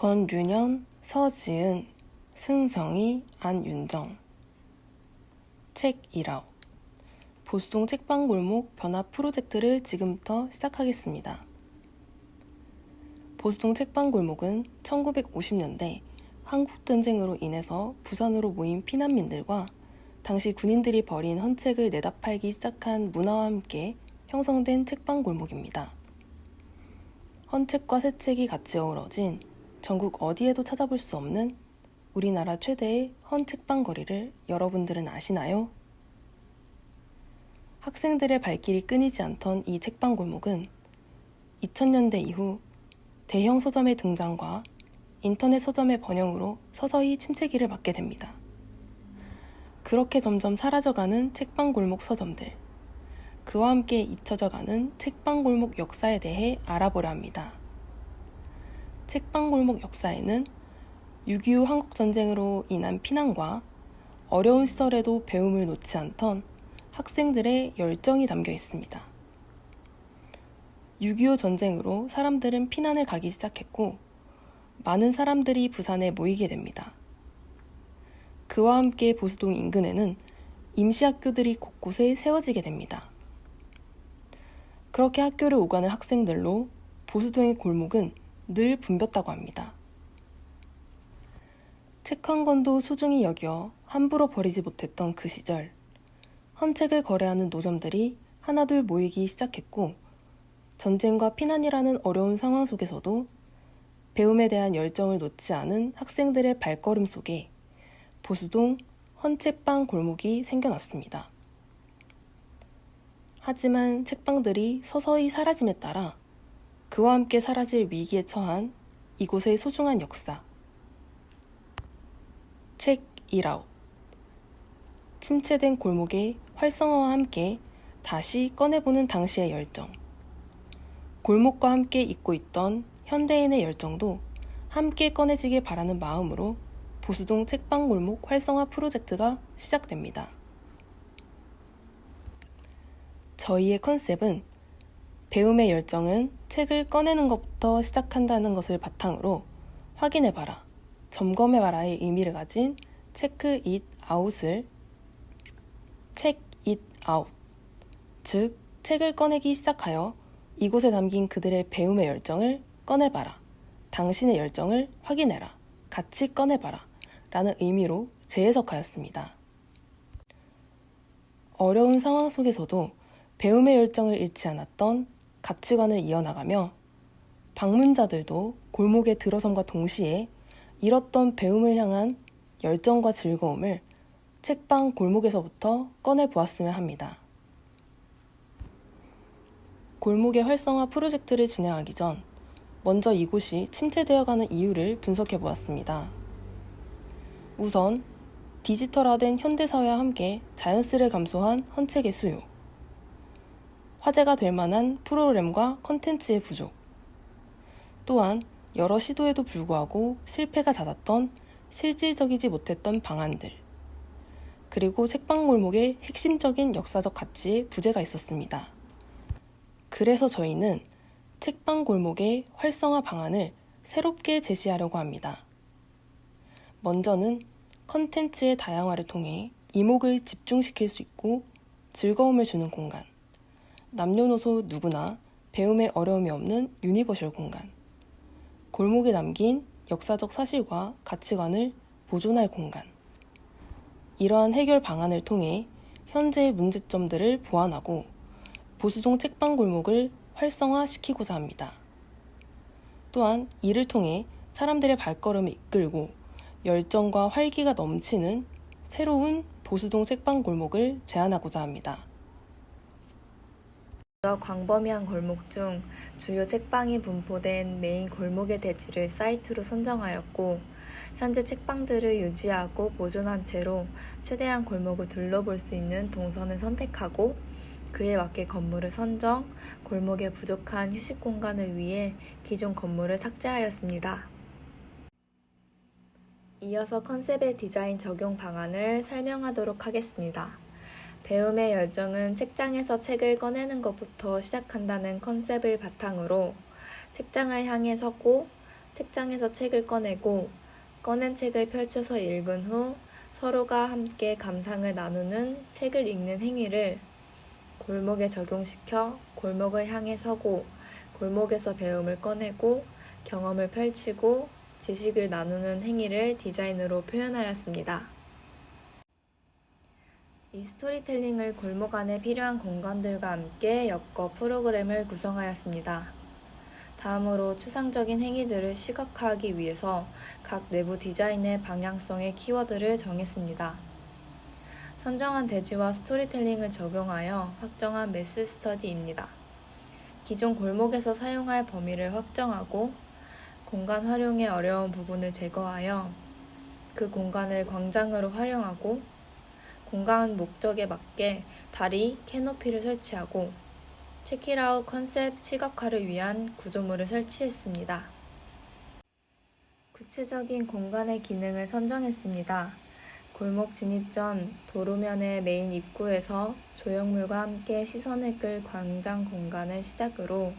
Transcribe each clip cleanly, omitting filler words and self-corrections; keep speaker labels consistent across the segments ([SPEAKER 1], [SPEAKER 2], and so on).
[SPEAKER 1] 권윤현, 서지은, 승정희, 안윤정. 책 일아웃. 보수동 책방골목 변화 프로젝트를 지금부터 시작하겠습니다. 보수동 책방골목은 1950년대 한국전쟁으로 인해서 부산으로 모인 피난민들과 당시 군인들이 버린 헌책을 내다 팔기 시작한 문화와 함께 형성된 책방골목입니다. 헌책과 새 책이 같이 어우러진 전국 어디에도 찾아볼 수 없는 우리나라 최대의 헌책방 거리를 여러분들은 아시나요? 학생들의 발길이 끊이지 않던 이 책방 골목은 2000년대 이후 대형 서점의 등장과 인터넷 서점의 번영으로 서서히 침체기를 맞게 됩니다. 그렇게 점점 사라져가는 책방 골목 서점들, 그와 함께 잊혀져가는 책방 골목 역사에 대해 알아보려 합니다. 책방 골목 역사에는 6.25 한국전쟁으로 인한 피난과 어려운 시절에도 배움을 놓지 않던 학생들의 열정이 담겨 있습니다. 6.25 전쟁으로 사람들은 피난을 가기 시작했고 많은 사람들이 부산에 모이게 됩니다. 그와 함께 보수동 인근에는 임시학교들이 곳곳에 세워지게 됩니다. 그렇게 학교를 오가는 학생들로 보수동의 골목은 늘 붐볐다고 합니다. 책 한 권도 소중히 여겨 함부로 버리지 못했던 그 시절, 헌책을 거래하는 노점들이 하나둘 모이기 시작했고 전쟁과 피난이라는 어려운 상황 속에서도 배움에 대한 열정을 놓지 않은 학생들의 발걸음 속에 보수동 헌책방 골목이 생겨났습니다. 하지만 책방들이 서서히 사라짐에 따라 그와 함께 사라질 위기에 처한 이곳의 소중한 역사. 책 일아웃. 침체된 골목의 활성화와 함께 다시 꺼내보는 당시의 열정. 골목과 함께 잊고 있던 현대인의 열정도 함께 꺼내지길 바라는 마음으로 보수동 책방골목 활성화 프로젝트가 시작됩니다. 저희의 컨셉은 배움의 열정은 책을 꺼내는 것부터 시작한다는 것을 바탕으로 확인해봐라, 점검해봐라의 의미를 가진 체크 잇 아웃을 책 잇 아웃, 즉 책을 꺼내기 시작하여 이곳에 담긴 그들의 배움의 열정을 꺼내봐라, 당신의 열정을 확인해라, 같이 꺼내봐라 라는 의미로 재해석하였습니다. 어려운 상황 속에서도 배움의 열정을 잃지 않았던 가치관을 이어나가며 방문자들도 골목에 들어섬과 동시에 잃었던 배움을 향한 열정과 즐거움을 책방 골목에서부터 꺼내보았으면 합니다. 골목의 활성화 프로젝트를 진행하기 전 먼저 이곳이 침체되어가는 이유를 분석해보았습니다. 우선 디지털화된 현대사회와 함께 자연스레 감소한 헌책의 수요, 화제가 될 만한 프로그램과 컨텐츠의 부족, 또한 여러 시도에도 불구하고 실패가 잦았던 실질적이지 못했던 방안들, 그리고 책방골목의 핵심적인 역사적 가치에 부재가 있었습니다. 그래서 저희는 책방골목의 활성화 방안을 새롭게 제시하려고 합니다. 먼저는 컨텐츠의 다양화를 통해 이목을 집중시킬 수 있고 즐거움을 주는 공간, 남녀노소 누구나 배움에 어려움이 없는 유니버셜 공간, 골목에 담긴 역사적 사실과 가치관을 보존할 공간, 이러한 해결 방안을 통해 현재의 문제점들을 보완하고 보수동 책방골목을 활성화시키고자 합니다. 또한 이를 통해 사람들의 발걸음을 이끌고 열정과 활기가 넘치는 새로운 보수동 책방골목을 제안하고자 합니다.
[SPEAKER 2] 광범위한 골목 중 주요 책방이 분포된 메인 골목의 대지를 사이트로 선정하였고 현재 책방들을 유지하고 보존한 채로 최대한 골목을 둘러볼 수 있는 동선을 선택하고 그에 맞게 건물을 선정, 골목에 부족한 휴식 공간을 위해 기존 건물을 삭제하였습니다. 이어서 컨셉의 디자인 적용 방안을 설명하도록 하겠습니다. 배움의 열정은 책장에서 책을 꺼내는 것부터 시작한다는 컨셉을 바탕으로 책장을 향해 서고 책장에서 책을 꺼내고 꺼낸 책을 펼쳐서 읽은 후 서로가 함께 감상을 나누는 책을 읽는 행위를 골목에 적용시켜 골목을 향해 서고 골목에서 배움을 꺼내고 경험을 펼치고 지식을 나누는 행위를 디자인으로 표현하였습니다. 이 스토리텔링을 골목 안에 필요한 공간들과 함께 엮어 프로그램을 구성하였습니다. 다음으로 추상적인 행위들을 시각화하기 위해서 각 내부 디자인의 방향성의 키워드를 정했습니다. 선정한 대지와 스토리텔링을 적용하여 확정한 매스 스터디입니다. 기존 골목에서 사용할 범위를 확정하고 공간 활용에 어려운 부분을 제거하여 그 공간을 광장으로 활용하고 공간 목적에 맞게 다리, 캐노피를 설치하고 체키라웃 컨셉 시각화를 위한 구조물을 설치했습니다. 구체적인 공간의 기능을 선정했습니다. 골목 진입 전 도로면의 메인 입구에서 조형물과 함께 시선을 끌 광장 공간을 시작으로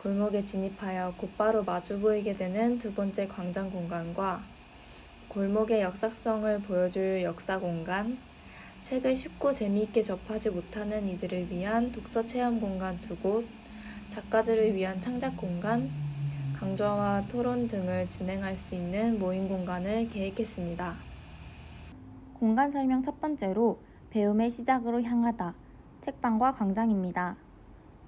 [SPEAKER 2] 골목에 진입하여 곧바로 마주 보이게 되는 두 번째 광장 공간과 골목의 역사성을 보여줄 역사 공간, 책을 쉽고 재미있게 접하지 못하는 이들을 위한 독서 체험 공간 두 곳, 작가들을 위한 창작 공간, 강좌와 토론 등을 진행할 수 있는 모임 공간을 계획했습니다.
[SPEAKER 3] 공간 설명 첫 번째로 배움의 시작으로 향하다. 책방과 광장입니다.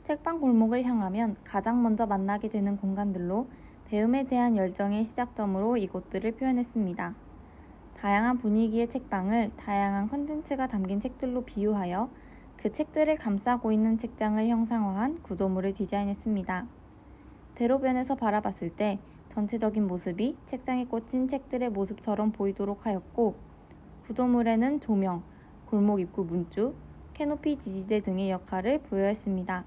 [SPEAKER 3] 책방 골목을 향하면 가장 먼저 만나게 되는 공간들로 배움에 대한 열정의 시작점으로 이곳들을 표현했습니다. 다양한 분위기의 책방을 다양한 컨텐츠가 담긴 책들로 비유하여 그 책들을 감싸고 있는 책장을 형상화한 구조물을 디자인했습니다. 대로변에서 바라봤을 때 전체적인 모습이 책장에 꽂힌 책들의 모습처럼 보이도록 하였고 구조물에는 조명, 골목 입구 문주, 캐노피 지지대 등의 역할을 부여했습니다.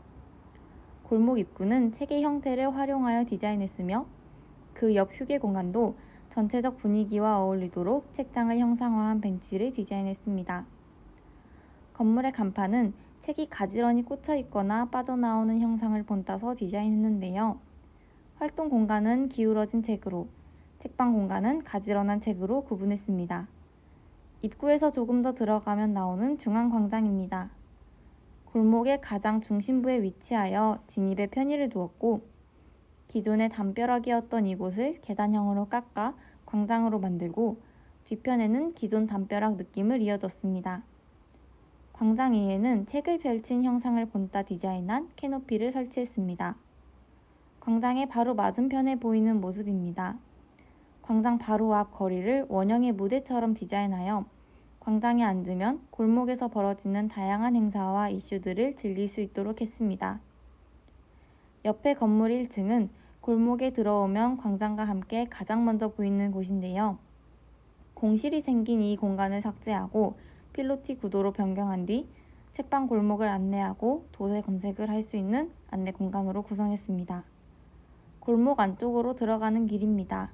[SPEAKER 3] 골목 입구는 책의 형태를 활용하여 디자인했으며 그 옆 휴게 공간도 전체적 분위기와 어울리도록 책장을 형상화한 벤치를 디자인했습니다. 건물의 간판은 책이 가지런히 꽂혀 있거나 빠져나오는 형상을 본따서 디자인했는데요. 활동 공간은 기울어진 책으로, 책방 공간은 가지런한 책으로 구분했습니다. 입구에서 조금 더 들어가면 나오는 중앙 광장입니다. 골목의 가장 중심부에 위치하여 진입에 편의를 두었고 기존의 담벼락이었던 이곳을 계단형으로 깎아 광장으로 만들고 뒤편에는 기존 담벼락 느낌을 이어줬습니다. 광장 위에는 책을 펼친 형상을 본따 디자인한 캐노피를 설치했습니다. 광장의 바로 맞은편에 보이는 모습입니다. 광장 바로 앞 거리를 원형의 무대처럼 디자인하여 광장에 앉으면 골목에서 벌어지는 다양한 행사와 이슈들을 즐길 수 있도록 했습니다. 옆에 건물 1층은 골목에 들어오면 광장과 함께 가장 먼저 보이는 곳인데요. 공실이 생긴 이 공간을 삭제하고 필로티 구도로 변경한 뒤 책방 골목을 안내하고 도세 검색을 할 수 있는 안내 공간으로 구성했습니다. 골목 안쪽으로 들어가는 길입니다.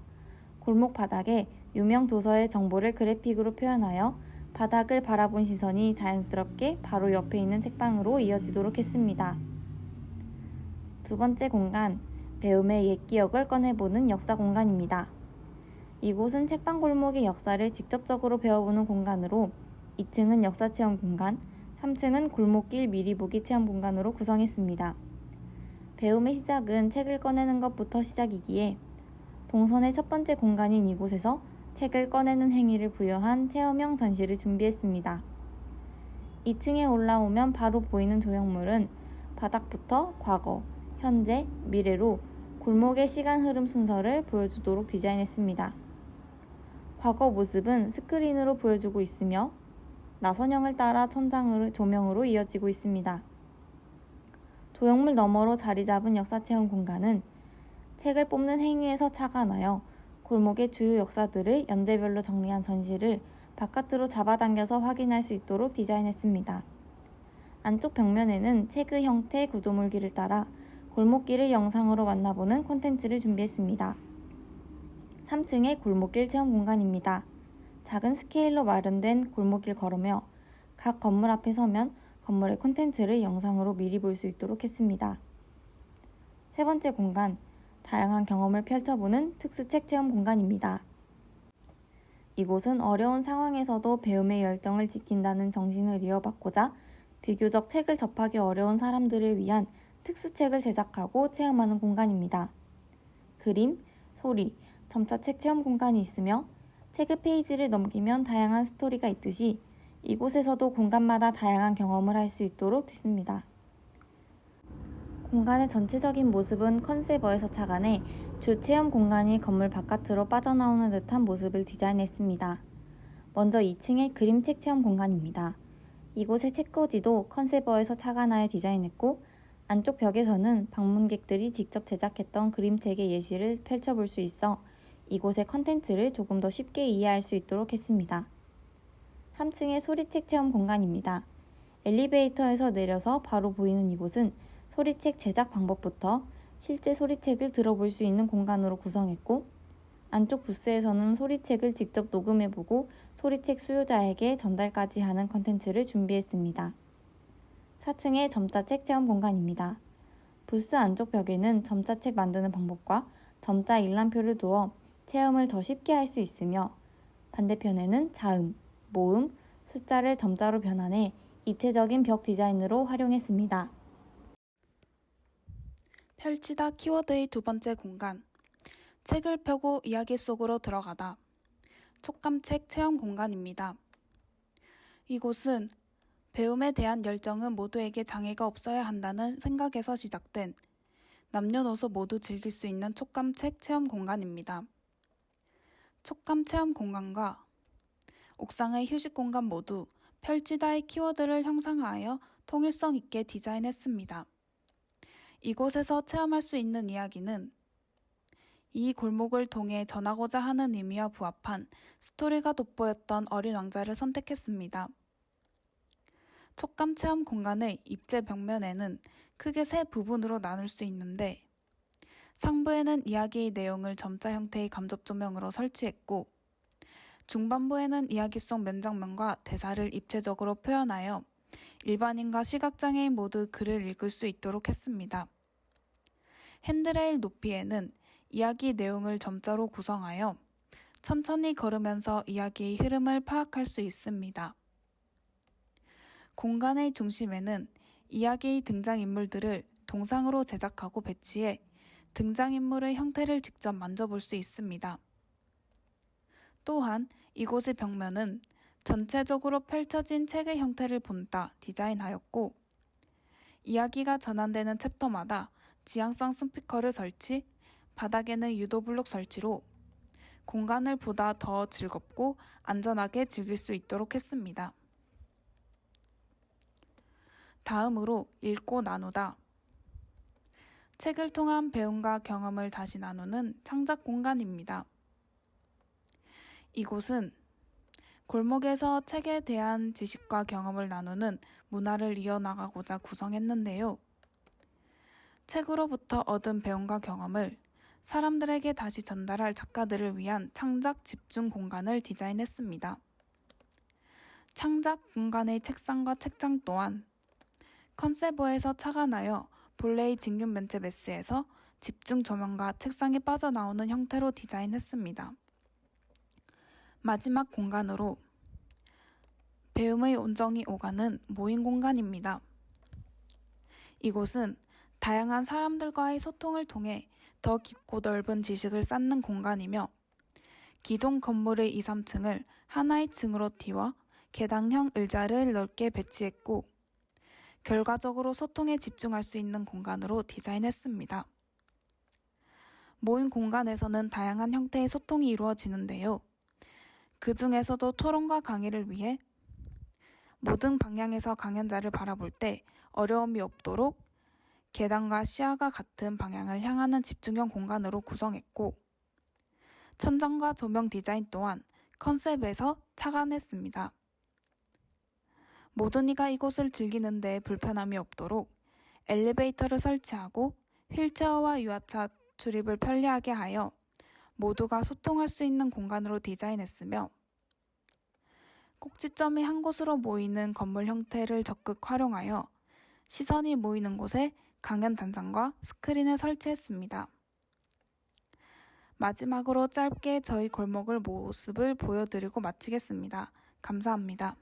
[SPEAKER 3] 골목 바닥에 유명 도서의 정보를 그래픽으로 표현하여 바닥을 바라본 시선이 자연스럽게 바로 옆에 있는 책방으로 이어지도록 했습니다. 두 번째 공간, 배움의 옛 기억을 꺼내보는 역사 공간입니다. 이곳은 책방 골목의 역사를 직접적으로 배워보는 공간으로 2층은 역사 체험 공간, 3층은 골목길 미리 보기 체험 공간으로 구성했습니다. 배움의 시작은 책을 꺼내는 것부터 시작이기에 동선의 첫 번째 공간인 이곳에서 책을 꺼내는 행위를 부여한 체험형 전시를 준비했습니다. 2층에 올라오면 바로 보이는 조형물은 바닥부터 과거, 현재, 미래로 골목의 시간 흐름 순서를 보여주도록 디자인했습니다. 과거 모습은 스크린으로 보여주고 있으며 나선형을 따라 천장으로 조명으로 이어지고 있습니다. 조형물 너머로 자리 잡은 역사체험 공간은 책을 뽑는 행위에서 착안하여 골목의 주요 역사들을 연대별로 정리한 전시를 바깥으로 잡아당겨서 확인할 수 있도록 디자인했습니다. 안쪽 벽면에는 책의 형태 구조물길을 따라 골목길을 영상으로 만나보는 콘텐츠를 준비했습니다. 3층의 골목길 체험 공간입니다. 작은 스케일로 마련된 골목길 걸으며 각 건물 앞에 서면 건물의 콘텐츠를 영상으로 미리 볼 수 있도록 했습니다. 세 번째 공간, 다양한 경험을 펼쳐보는 특수책 체험 공간입니다. 이곳은 어려운 상황에서도 배움의 열정을 지킨다는 정신을 이어받고자 비교적 책을 접하기 어려운 사람들을 위한 특수책을 제작하고 체험하는 공간입니다. 그림, 소리, 점자책 체험 공간이 있으며 책의 페이지를 넘기면 다양한 스토리가 있듯이 이곳에서도 공간마다 다양한 경험을 할 수 있도록 됐습니다. 공간의 전체적인 모습은 컨셉어에서 착안해 주 체험 공간이 건물 바깥으로 빠져나오는 듯한 모습을 디자인했습니다. 먼저 2층의 그림책 체험 공간입니다. 이곳의 책꽂이도 컨셉어에서 착안하여 디자인했고 안쪽 벽에서는 방문객들이 직접 제작했던 그림책의 예시를 펼쳐볼 수 있어 이곳의 컨텐츠를 조금 더 쉽게 이해할 수 있도록 했습니다. 3층의 소리책 체험 공간입니다. 엘리베이터에서 내려서 바로 보이는 이곳은 소리책 제작 방법부터 실제 소리책을 들어볼 수 있는 공간으로 구성했고 안쪽 부스에서는 소리책을 직접 녹음해보고 소리책 수요자에게 전달까지 하는 컨텐츠를 준비했습니다. 4층의 점자책 체험 공간입니다. 부스 안쪽 벽에는 점자책 만드는 방법과 점자 일람표를 두어 체험을 더 쉽게 할 수 있으며 반대편에는 자음, 모음, 숫자를 점자로 변환해 입체적인 벽 디자인으로 활용했습니다.
[SPEAKER 4] 펼치다 키워드의 두 번째 공간. 책을 펴고 이야기 속으로 들어가다. 촉감책 체험 공간입니다. 이곳은 배움에 대한 열정은 모두에게 장애가 없어야 한다는 생각에서 시작된 남녀노소 모두 즐길 수 있는 촉감책 체험 공간입니다. 촉감 체험 공간과 옥상의 휴식 공간 모두 펼치다의 키워드를 형상화하여 통일성 있게 디자인했습니다. 이곳에서 체험할 수 있는 이야기는 이 골목을 통해 전하고자 하는 의미와 부합한 스토리가 돋보였던 어린 왕자를 선택했습니다. 촉감 체험 공간의 입체 벽면에는 크게 세 부분으로 나눌 수 있는데 상부에는 이야기의 내용을 점자 형태의 감접 조명으로 설치했고 중반부에는 이야기 속 면장면과 대사를 입체적으로 표현하여 일반인과 시각장애인 모두 글을 읽을 수 있도록 했습니다. 핸드레일 높이에는 이야기 내용을 점자로 구성하여 천천히 걸으면서 이야기의 흐름을 파악할 수 있습니다. 공간의 중심에는 이야기의 등장인물들을 동상으로 제작하고 배치해 등장인물의 형태를 직접 만져볼 수 있습니다. 또한 이곳의 벽면은 전체적으로 펼쳐진 책의 형태를 본따 디자인하였고 이야기가 전환되는 챕터마다 지향성 스피커를 설치, 바닥에는 유도블록 설치로 공간을 보다 더 즐겁고 안전하게 즐길 수 있도록 했습니다. 다음으로 읽고 나누다. 책을 통한 배움과 경험을 다시 나누는 창작 공간입니다. 이곳은 골목에서 책에 대한 지식과 경험을 나누는 문화를 이어나가고자 구성했는데요. 책으로부터 얻은 배움과 경험을 사람들에게 다시 전달할 작가들을 위한 창작 집중 공간을 디자인했습니다. 창작 공간의 책상과 책장 또한 컨셉어에서 착안하여 본래의 진균 면체 메스에서 집중 조명과 책상이 빠져나오는 형태로 디자인했습니다. 마지막 공간으로 배움의 온정이 오가는 모임 공간입니다. 이곳은 다양한 사람들과의 소통을 통해 더 깊고 넓은 지식을 쌓는 공간이며 기존 건물의 2, 3층을 하나의 층으로 띄워 계단형 의자를 넓게 배치했고 결과적으로 소통에 집중할 수 있는 공간으로 디자인했습니다. 모임 공간에서는 다양한 형태의 소통이 이루어지는데요. 그 중에서도 토론과 강의를 위해 모든 방향에서 강연자를 바라볼 때 어려움이 없도록 계단과 시야가 같은 방향을 향하는 집중형 공간으로 구성했고 천장과 조명 디자인 또한 컨셉에서 착안했습니다. 모든 이가 이곳을 즐기는 데 불편함이 없도록 엘리베이터를 설치하고 휠체어와 유아차 출입을 편리하게 하여 모두가 소통할 수 있는 공간으로 디자인했으며 꼭지점이 한 곳으로 모이는 건물 형태를 적극 활용하여 시선이 모이는 곳에 강연 단장과 스크린을 설치했습니다. 마지막으로 짧게 저희 골목을 모습을 보여드리고 마치겠습니다. 감사합니다.